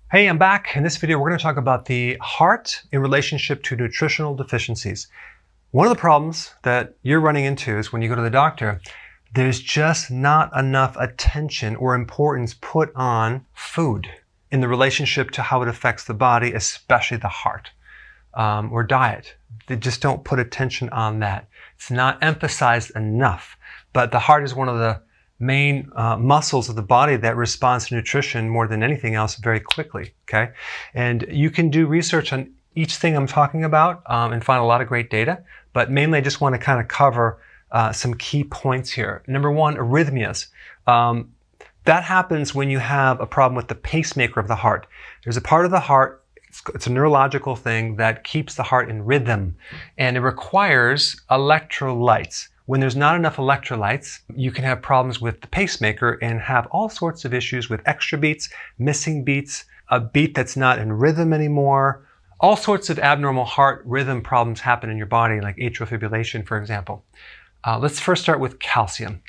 Hey, I'm back. In this video, we're going to talk about the heart in relationship to nutritional deficiencies. One of the problems that you're running into is when you go to the doctor, there's just not enough attention or importance put on food in the relationship to how it affects the body, especially the heart, or diet. They just don't put attention on that. It's not emphasized enough. But the heart is one of the main muscles of the body that responds to nutrition more than anything else very quickly, okay? And you can do research on each thing I'm talking about and find a lot of great data, but mainly I just want to kind of cover some key points here. Number one, arrhythmias. That happens when you have a problem with the pacemaker of the heart. There's a part of the heart, it's a neurological thing that keeps the heart in rhythm, and it requires electrolytes. When there's not enough electrolytes, you can have problems with the pacemaker and have all sorts of issues with extra beats, missing beats, a beat that's not in rhythm anymore. All sorts of abnormal heart rhythm problems happen in your body, like atrial fibrillation, for example. Let's first start with calcium.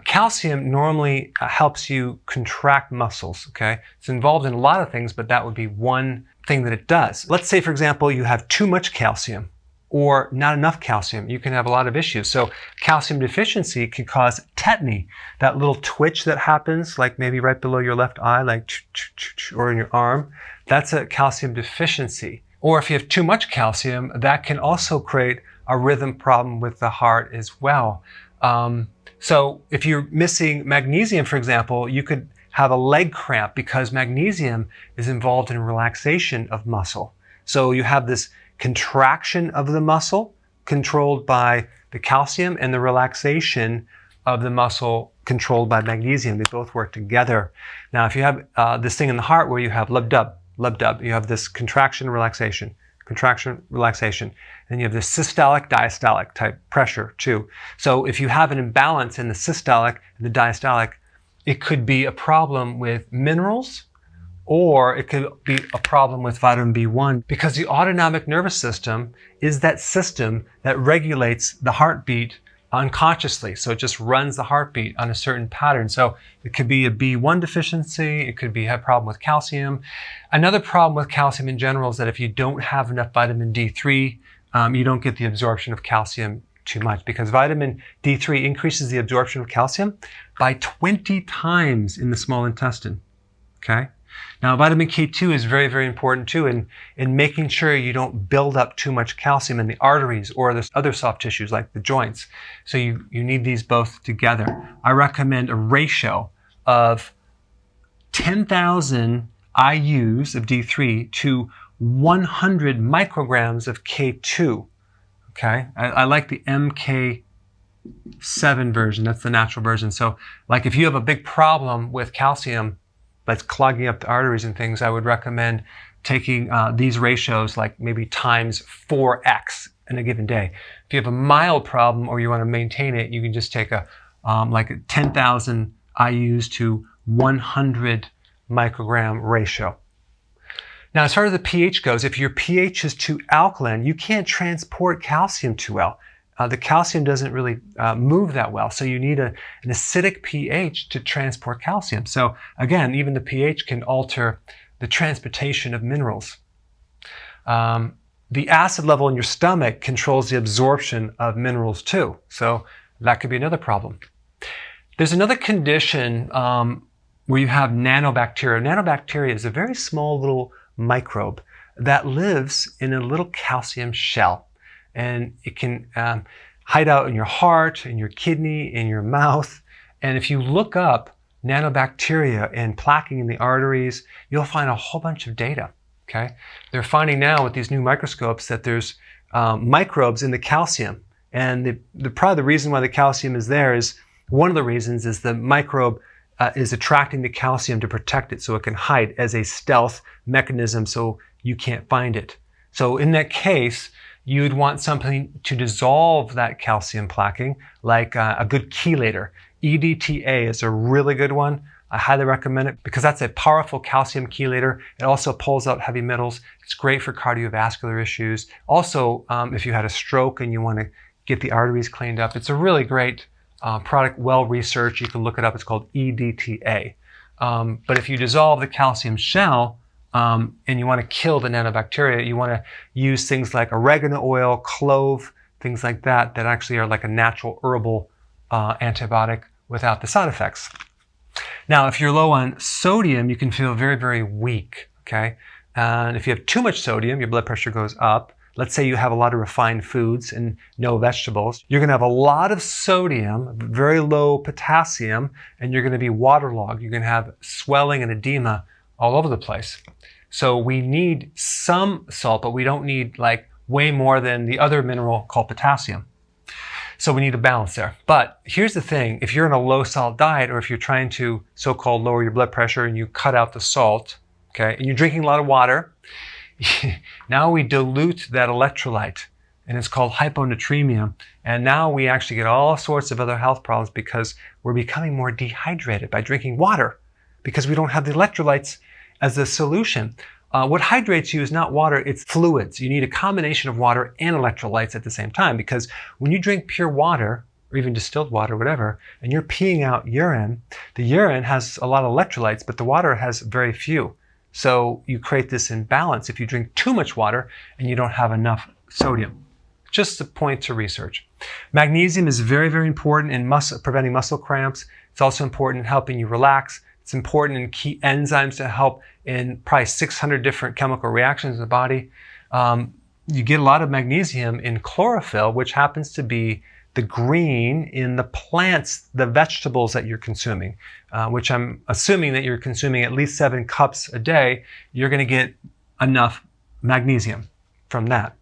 Calcium normally helps you contract muscles, okay? It's involved in a lot of things, but that would be one thing that it does. Let's say, for example, you have too much calcium or not enough calcium. You can have a lot of issues. So calcium deficiency can cause tetany, that little twitch that happens, like maybe right below your left eye, like or in your arm. That's a calcium deficiency. Or if you have too much calcium, that can also create a rhythm problem with the heart as well. So if you're missing magnesium, for example, you could have a leg cramp because magnesium is involved in relaxation of muscle. So you have this contraction of the muscle controlled by the calcium and the relaxation of the muscle controlled by magnesium. They both work together. Now, if you have this thing in the heart where you have lub-dub, you have this contraction, relaxation, and you have this systolic, diastolic type pressure too. So if you have an imbalance in the systolic and the diastolic, it could be a problem with minerals, or it could be a problem with vitamin B1, because the autonomic nervous system is that system that regulates the heartbeat unconsciously. So it just runs the heartbeat on a certain pattern. So it could be a B1 deficiency, it could be a problem with calcium. Another problem with calcium in general is that if you don't have enough vitamin D3, you don't get the absorption of calcium too much, because vitamin D3 increases the absorption of calcium by 20 times in the small intestine, okay? Now, vitamin K2 is very, very important too in making sure you don't build up too much calcium in the arteries or the other soft tissues like the joints. So you need these both together. I recommend a ratio of 10,000 IUs of D3 to 100 micrograms of K2. Okay, I like the MK7 version. That's the natural version. So like if you have a big problem with calcium that's clogging up the arteries and things, I would recommend taking these ratios, like maybe times 4x in a given day. If you have a mild problem or you want to maintain it, you can just take a like a 10,000 IUs to 100 microgram ratio. Now, as far as the pH goes, if your pH is too alkaline, you can't transport calcium too well. The calcium doesn't really move that well, so you need an acidic pH to transport calcium. So again, even the pH can alter the transportation of minerals. The acid level in your stomach controls the absorption of minerals too, so that could be another problem. There's another condition where you have nanobacteria. Nanobacteria is a very small little microbe that lives in a little calcium shell. And it can hide out in your heart, in your kidney, in your mouth. And if you look up nanobacteria and plaquing in the arteries, you'll find a whole bunch of data, okay? They're finding now with these new microscopes that there's microbes in the calcium. And probably the reason why the calcium is there is, one of the reasons is the microbe is attracting the calcium to protect it so it can hide as a stealth mechanism so you can't find it. So in that case, you'd want something to dissolve that calcium plaquing, like a good chelator. EDTA is a really good one. I highly recommend it because that's a powerful calcium chelator. It also pulls out heavy metals. It's great for cardiovascular issues. Also, if you had a stroke and you want to get the arteries cleaned up, it's a really great product, well-researched. You can look it up. It's called EDTA. But if you dissolve the calcium shell, and you want to kill the nanobacteria, you want to use things like oregano oil, clove, things like that actually are like a natural herbal antibiotic without the side effects. Now, if you're low on sodium, you can feel very, very weak, okay? And if you have too much sodium, your blood pressure goes up. Let's say you have a lot of refined foods and no vegetables. You're going to have a lot of sodium, very low potassium, and you're going to be waterlogged. You're going to have swelling and edema all over the place. So we need some salt, but we don't need like way more than the other mineral called potassium. So we need a balance there. But here's the thing, if you're on a low salt diet, or if you're trying to so-called lower your blood pressure and you cut out the salt, okay, and you're drinking a lot of water, now we dilute that electrolyte, and it's called hyponatremia. And now we actually get all sorts of other health problems because we're becoming more dehydrated by drinking water because we don't have the electrolytes as a solution. What hydrates you is not water, it's fluids. You need a combination of water and electrolytes at the same time, because when you drink pure water, or even distilled water, whatever, and you're peeing out urine, the urine has a lot of electrolytes, but the water has very few. So you create this imbalance if you drink too much water and you don't have enough sodium. Just a point to research. Magnesium is very, very important in preventing muscle cramps. It's also important in helping you relax. It's important in key enzymes to help in probably 600 different chemical reactions in the body. You get a lot of magnesium in chlorophyll, which happens to be the green in the plants, the vegetables that you're consuming, which I'm assuming that you're consuming at least 7 cups a day. You're going to get enough magnesium from that.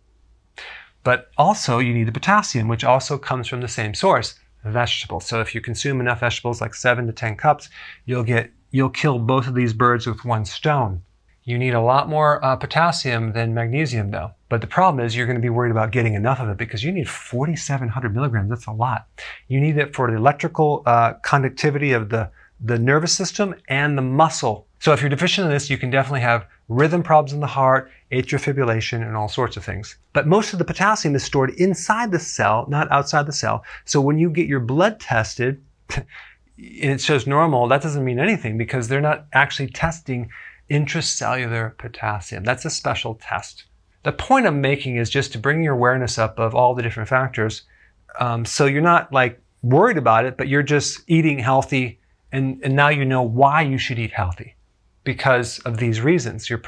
But also you need the potassium, which also comes from the same source, vegetables. So if you consume enough vegetables, like 7 to 10 cups, you'll kill both of these birds with one stone. You need a lot more potassium than magnesium though. But the problem is you're going to be worried about getting enough of it because you need 4,700 milligrams. That's a lot. You need it for the electrical conductivity of the nervous system and the muscle. So if you're deficient in this, you can definitely have rhythm problems in the heart, atrial fibrillation, and all sorts of things. But most of the potassium is stored inside the cell, not outside the cell. So when you get your blood tested and it shows normal, that doesn't mean anything because they're not actually testing intracellular potassium. That's a special test. The point I'm making is just to bring your awareness up of all the different factors. So you're not like worried about it, but you're just eating healthy. And now you know why you should eat healthy because of these reasons. You're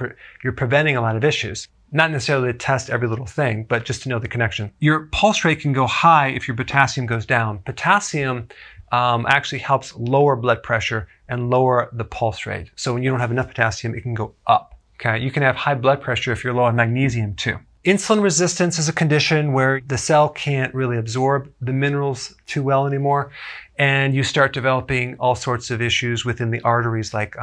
preventing a lot of issues. Not necessarily to test every little thing, but just to know the connection. Your pulse rate can go high if your potassium goes down. Potassium actually helps lower blood pressure and lower the pulse rate. So when you don't have enough potassium, it can go up. Okay, you can have high blood pressure if you're low on magnesium too. Insulin resistance is a condition where the cell can't really absorb the minerals too well anymore, and you start developing all sorts of issues within the arteries, like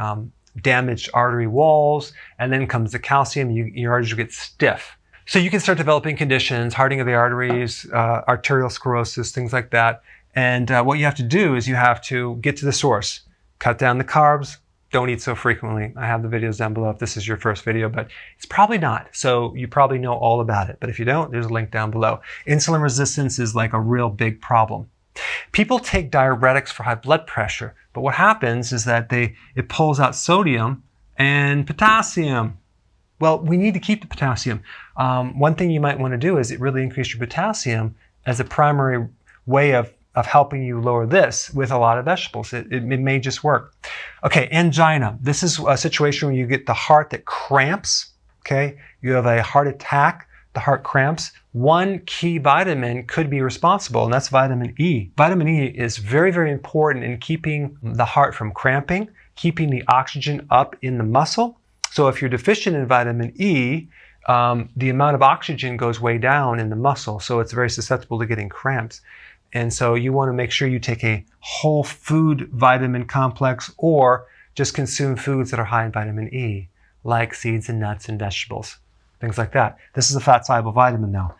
damaged artery walls, and then comes the calcium, your arteries will get stiff. So you can start developing conditions, hardening of the arteries, arterial sclerosis, things like that. And what you have to do is you have to get to the source, cut down the carbs, don't eat so frequently. I have the videos down below if this is your first video, but it's probably not. So you probably know all about it. But if you don't, there's a link down below. Insulin resistance is like a real big problem. People take diuretics for high blood pressure, but what happens is that it pulls out sodium and potassium. Well, we need to keep the potassium. One thing you might want to do is really increase your potassium as a primary way of helping you lower this with a lot of vegetables. It may just work. Okay, angina. This is a situation where you get the heart that cramps, okay? You have a heart attack, the heart cramps. One key vitamin could be responsible, and that's vitamin E. Vitamin E is very, very important in keeping the heart from cramping, keeping the oxygen up in the muscle. So if you're deficient in vitamin E, the amount of oxygen goes way down in the muscle, so it's very susceptible to getting cramps. And so you want to make sure you take a whole food vitamin complex or just consume foods that are high in vitamin E, like seeds and nuts and vegetables, things like that. This is a fat-soluble vitamin now.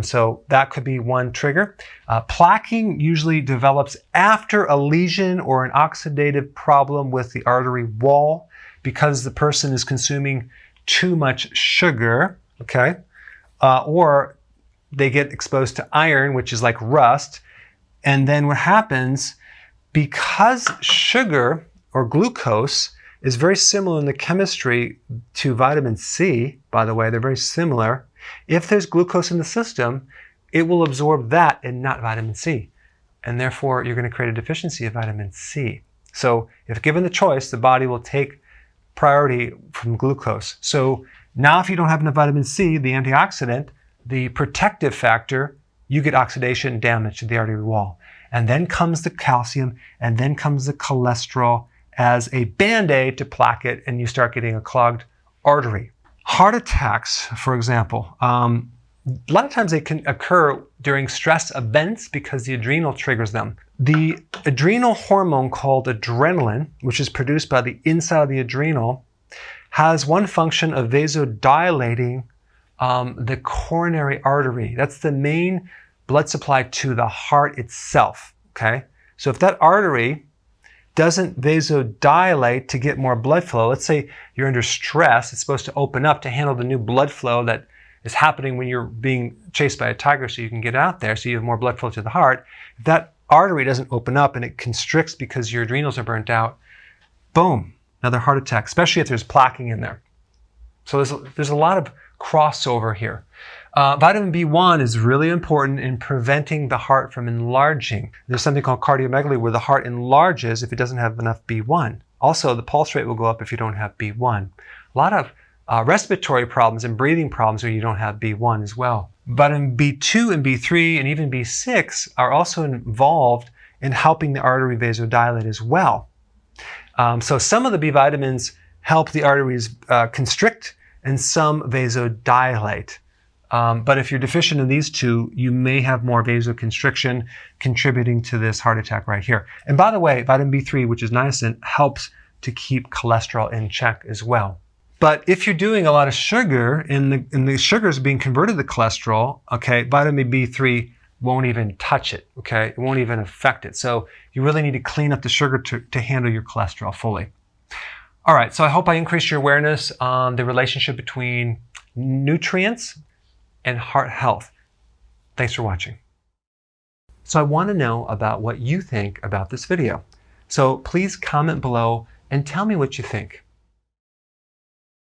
So that could be one trigger. Plaquing usually develops after a lesion or an oxidative problem with the artery wall because the person is consuming too much sugar, okay? Or they get exposed to iron, which is like rust. And then what happens, because sugar or glucose is very similar in the chemistry to vitamin C. By the way, they're very similar. If there's glucose in the system, it will absorb that and not vitamin C. And therefore, you're going to create a deficiency of vitamin C. So if given the choice, the body will take priority from glucose. So now if you don't have enough vitamin C, the antioxidant, the protective factor, you get oxidation damage to the artery wall. And then comes the calcium, and then comes the cholesterol as a band-aid to plaque it, and you start getting a clogged artery. Heart attacks, for example, a lot of times they can occur during stress events because the adrenal triggers them. The adrenal hormone called adrenaline, which is produced by the inside of the adrenal, has one function of vasodilating the coronary artery. That's the main blood supply to the heart itself, okay? So if that artery doesn't vasodilate to get more blood flow, let's say you're under stress, it's supposed to open up to handle the new blood flow that is happening when you're being chased by a tiger so you can get out there, so you have more blood flow to the heart. If that artery doesn't open up and it constricts because your adrenals are burnt out, boom, another heart attack, especially if there's plaquing in there. So there's a lot of crossover here. Vitamin B1 is really important in preventing the heart from enlarging. There's something called cardiomegaly where the heart enlarges if it doesn't have enough B1. Also, the pulse rate will go up if you don't have B1. A lot of respiratory problems and breathing problems when you don't have B1 as well. Vitamin B2 and B3 and even B6 are also involved in helping the artery vasodilate as well. So some of the B vitamins help the arteries constrict and some vasodilate. But if you're deficient in these two, you may have more vasoconstriction contributing to this heart attack right here. And by the way, vitamin B3, which is niacin, helps to keep cholesterol in check as well. But if you're doing a lot of sugar and the sugar is being converted to cholesterol, okay, vitamin B3 won't even touch it, okay? It won't even affect it. So you really need to clean up the sugar to handle your cholesterol fully. All right, so I hope I increased your awareness on the relationship between nutrients and heart health. Thanks for watching. So I want to know about what you think about this video. So please comment below and tell me what you think.